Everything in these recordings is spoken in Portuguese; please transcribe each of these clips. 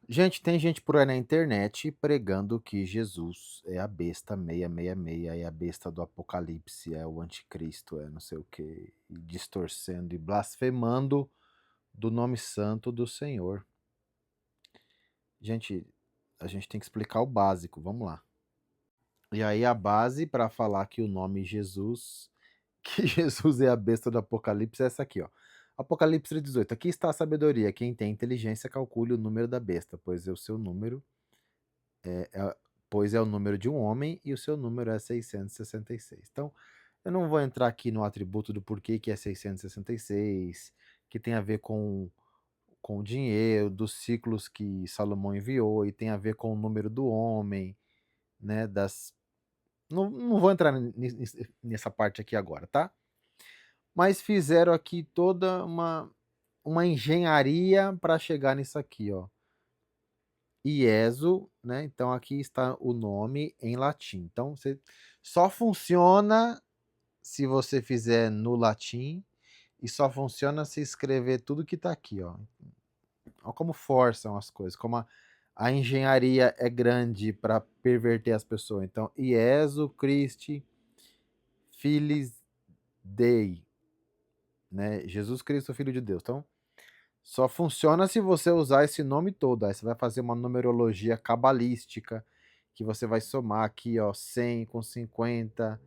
Gente, tem gente por aí na internet pregando que Jesus é a besta 666, é a besta do Apocalipse, é o anticristo, é não sei o quê, e distorcendo e blasfemando do nome santo do Senhor. Gente, a gente tem que explicar o básico, vamos lá. E aí a base para falar que o nome Jesus, que Jesus é a besta do Apocalipse é essa aqui, ó. Apocalipse 3:18. Aqui está a sabedoria. Quem tem inteligência calcule o número da besta, pois é o seu número pois é o número de um homem e o seu número é 666. Então, eu não vou entrar aqui no atributo do porquê que é 666, que tem a ver com o dinheiro, dos ciclos que Salomão enviou, e tem a ver com o número do homem, né? Não vou entrar nessa parte aqui agora, tá? Mas fizeram aqui toda uma engenharia para chegar nisso aqui, ó. IESO, né? Então aqui está o nome em latim. Então você só funciona se você fizer no latim e só funciona se escrever tudo que está aqui, ó. Olha como forçam as coisas, como a engenharia é grande para perverter as pessoas. Então, IESO Christi Filis Dei, né? Jesus Cristo, Filho de Deus. Então, só funciona se você usar esse nome todo. Aí você vai fazer uma numerologia cabalística, que você vai somar aqui, ó, 100 com 50,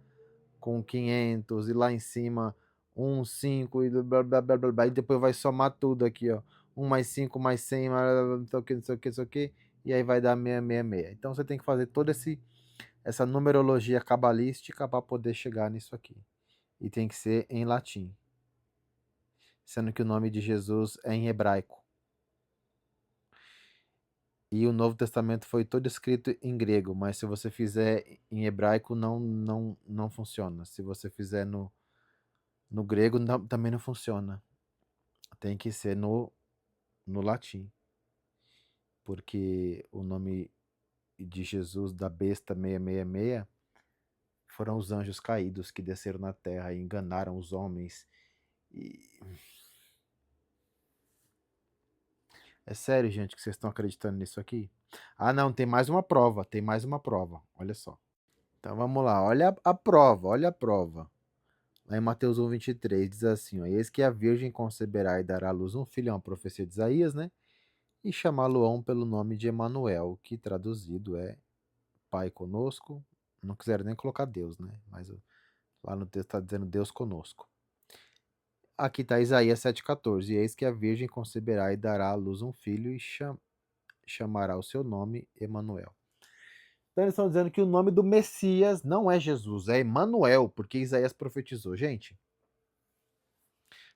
com 500, e lá em cima 1, 5, e blá, blá, blá, blá, blá, e depois vai somar tudo aqui, ó. 1 mais 5 mais 100, não sei o que, não sei o que, não sei o que, e aí vai dar 666. Então você tem que fazer toda essa numerologia cabalística para poder chegar nisso aqui. E tem que ser em latim, sendo que o nome de Jesus é em hebraico. E o Novo Testamento foi todo escrito em grego, mas se você fizer em hebraico não funciona. Se você fizer no grego também não funciona. Tem que ser no latim, porque o nome de Jesus da besta 666 foram os anjos caídos que desceram na terra e enganaram os homens. E é sério, gente, que vocês estão acreditando nisso aqui? Ah, não, tem mais uma prova, tem mais uma prova. Olha só. Então vamos lá, olha a prova, olha a prova. Lá em Mateus 1:23 diz assim, ó, eis que a virgem conceberá e dará à luz um filho, é uma profecia de Isaías, né? E chamá-lo-ão pelo nome de Emanuel, que traduzido é Pai conosco. Não quiseram nem colocar Deus, né? Mas lá no texto está dizendo Deus conosco. Aqui está Isaías 7,14. E eis que a virgem conceberá e dará à luz um filho e chamará o seu nome Emanuel. Então eles estão dizendo que o nome do Messias não é Jesus, é Emanuel, porque Isaías profetizou. Gente,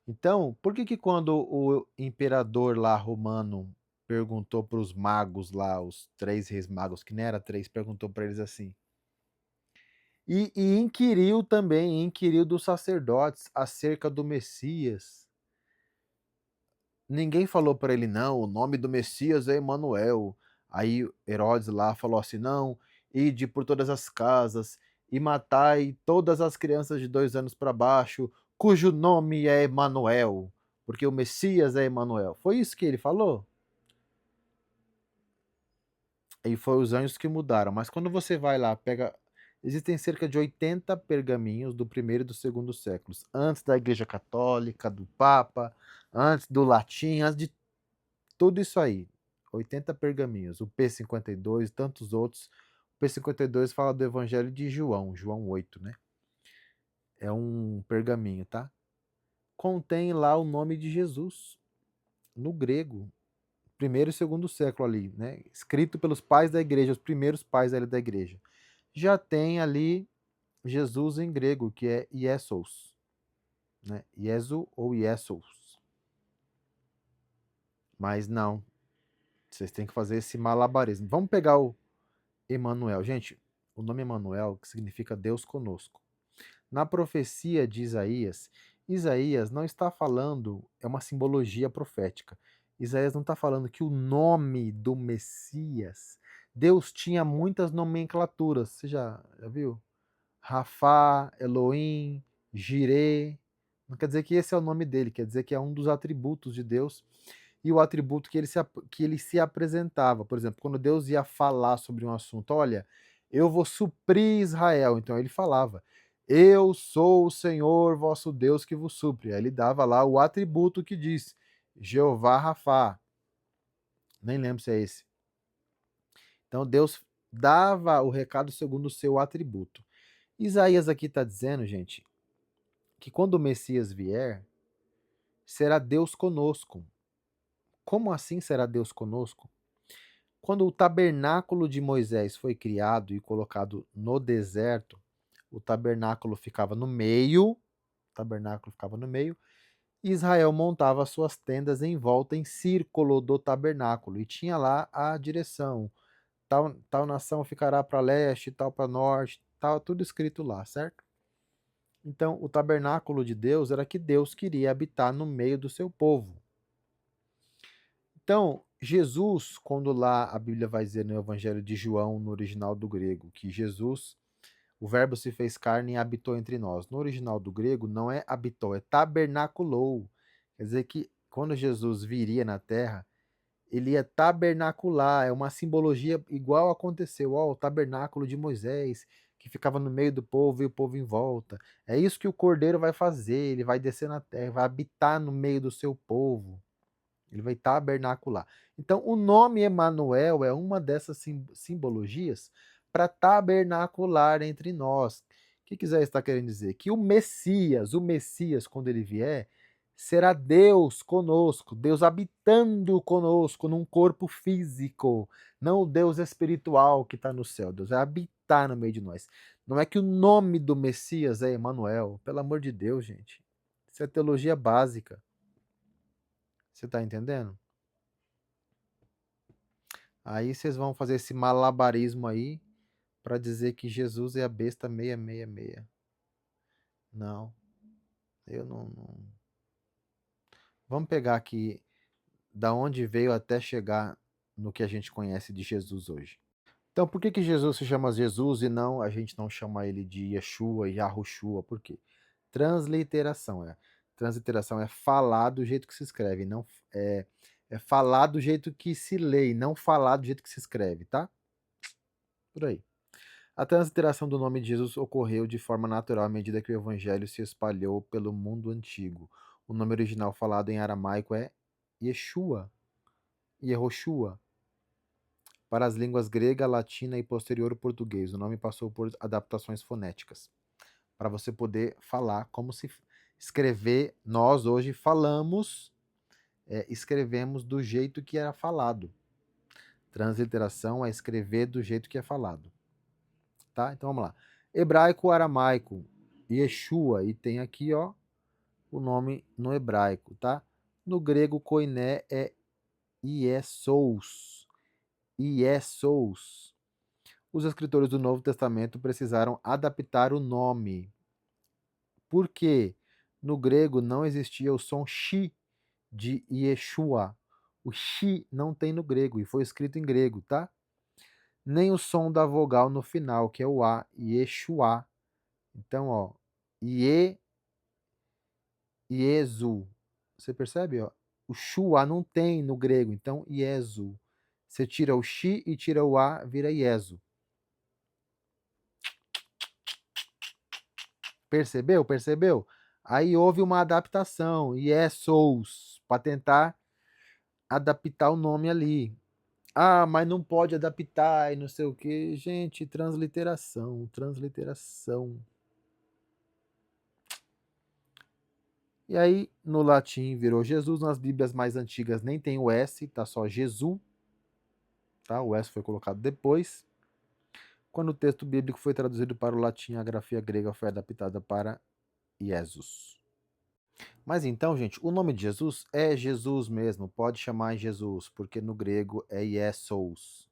então, por que quando o imperador lá romano perguntou para os magos lá, os 3 reis magos, que nem era 3, perguntou para eles assim, e inquiriu dos sacerdotes acerca do Messias. Ninguém falou para ele, não, o nome do Messias é Emanuel. Aí Herodes lá falou assim, não, ide por todas as casas e matai todas as crianças de 2 anos para baixo, cujo nome é Emanuel, porque o Messias é Emanuel. Foi isso que ele falou? E foi os anjos que mudaram. Mas quando você vai lá, pega. Existem cerca de 80 pergaminhos do primeiro e do segundo séculos, antes da Igreja Católica, do Papa, antes do latim, antes de tudo isso aí. 80 pergaminhos. O P52 e tantos outros. O P52 fala do Evangelho de João, João 8, né? É um pergaminho, tá? Contém lá o nome de Jesus, no grego, primeiro e segundo século ali, né? Escrito pelos pais da igreja, os primeiros pais ali da igreja. Já tem ali Jesus em grego, que é Iesos, né? Iesu ou Iesos. Mas não, vocês têm que fazer esse malabarismo. Vamos pegar o Emanuel. Gente, o nome Emanuel que significa Deus conosco. Na profecia de Isaías, Isaías não está falando, é uma simbologia profética. Isaías não está falando que o nome do Messias, Deus tinha muitas nomenclaturas. Você já viu? Rafá, Elohim, Jireh. Não quer dizer que esse é o nome dele, quer dizer que é um dos atributos de Deus e o atributo que ele se apresentava. Por exemplo, quando Deus ia falar sobre um assunto, olha, eu vou suprir Israel. Então ele falava, eu sou o Senhor vosso Deus que vos supre. Aí ele dava lá o atributo que diz, Jeová Rafá. Nem lembro se é esse. Então Deus dava o recado segundo o seu atributo. Isaías aqui está dizendo, gente, que quando o Messias vier, será Deus conosco. Como assim será Deus conosco? Quando o tabernáculo de Moisés foi criado e colocado no deserto, o tabernáculo ficava no meio, e Israel montava suas tendas em volta em círculo do tabernáculo e tinha lá a direção. Tal nação ficará para leste, tal para norte, tal, tudo escrito lá, certo? Então, o tabernáculo de Deus era que Deus queria habitar no meio do seu povo. Então, Jesus, quando lá a Bíblia vai dizer no Evangelho de João, no original do grego, que Jesus, o Verbo se fez carne e habitou entre nós. No original do grego, não é habitou, é tabernaculou. Quer dizer que quando Jesus viria na terra, ele ia tabernacular, é uma simbologia igual aconteceu, ó, o tabernáculo de Moisés, que ficava no meio do povo e o povo em volta. É isso que o Cordeiro vai fazer, ele vai descer na terra, vai habitar no meio do seu povo. Ele vai tabernacular. Então, o nome Emanuel é uma dessas simbologias para tabernacular entre nós. O que quiser está querendo dizer? Que o Messias, quando ele vier, será Deus conosco, Deus habitando conosco num corpo físico, não o Deus espiritual que está no céu. Deus vai habitar no meio de nós. Não é que o nome do Messias é Emanuel, pelo amor de Deus, gente. Isso é teologia básica. Você está entendendo? Aí vocês vão fazer esse malabarismo aí para dizer que Jesus é a besta 666. Não, eu não. Vamos pegar aqui da onde veio até chegar no que a gente conhece de Jesus hoje. Então, por que Jesus se chama Jesus e não a gente não chama ele de Yeshua, Yahushua? Por quê? Transliteração. Transliteração é falar do jeito que se escreve, não é falar do jeito que se lê, e não falar do jeito que se escreve, tá? Por aí. A transliteração do nome de Jesus ocorreu de forma natural à medida que o evangelho se espalhou pelo mundo antigo. O nome original falado em aramaico é Yeshua, Yehoshua. Para as línguas grega, latina e posterior o português, o nome passou por adaptações fonéticas. Para você poder falar como se escrever, nós hoje falamos, escrevemos do jeito que era falado. Transliteração é escrever do jeito que é falado. Tá? Então vamos lá. Hebraico, aramaico, Yeshua, e tem aqui, ó, o nome no hebraico, tá? No grego, koiné é Iesous. Iesous. Os escritores do Novo Testamento precisaram adaptar o nome. Por quê? No grego não existia o som shi de Yeshua. O shi não tem no grego e foi escrito em grego, tá? Nem o som da vogal no final, que é o A, Yeshua. Então, ó, Iesu. Você percebe, ó? O Shua não tem no grego, então Iesu. Você tira o Shi e tira o A, vira Iesu. Percebeu? Percebeu? Aí houve uma adaptação, Iesus, para tentar adaptar o nome ali. Ah, mas não pode adaptar e não sei o que. Gente, transliteração, transliteração. E aí, no latim virou Jesus, nas Bíblias mais antigas nem tem o S, tá só Jesus, tá? O S foi colocado depois. Quando o texto bíblico foi traduzido para o latim, a grafia grega foi adaptada para Jesus. Mas então, gente, o nome de Jesus é Jesus mesmo, pode chamar Jesus, porque no grego é Iesos.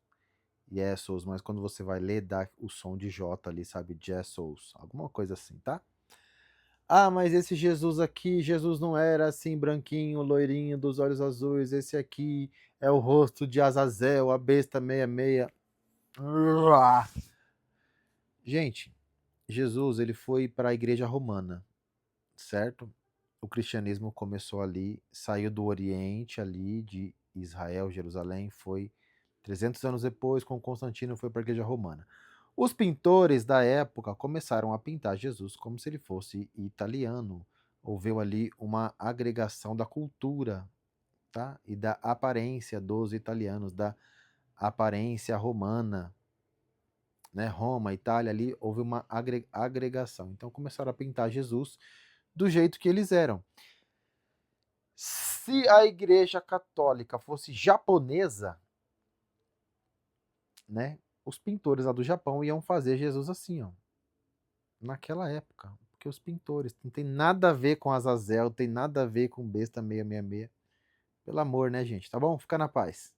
Iesos, mas quando você vai ler, dá o som de J ali, sabe? Jesus, alguma coisa assim, tá? Ah, mas esse Jesus aqui, Jesus não era assim, branquinho, loirinho, dos olhos azuis, esse aqui é o rosto de Azazel, a besta 66. Gente, Jesus ele foi para a igreja romana, certo? o cristianismo começou ali, saiu do Oriente ali, de Israel, Jerusalém, foi 300 anos depois, com Constantino, foi para a Igreja Romana. Os pintores da época começaram a pintar Jesus como se ele fosse italiano. Houve ali uma agregação da cultura, tá? E da aparência dos italianos, da aparência romana, né? Roma, Itália, ali houve uma agregação. Então começaram a pintar Jesus do jeito que eles eram. Se a Igreja Católica fosse japonesa, né? Os pintores lá do Japão iam fazer Jesus assim, ó, naquela época. Porque os pintores não tem nada a ver com Azazel, tem nada a ver com besta 666. Pelo amor, né, gente? Tá bom? Fica na paz.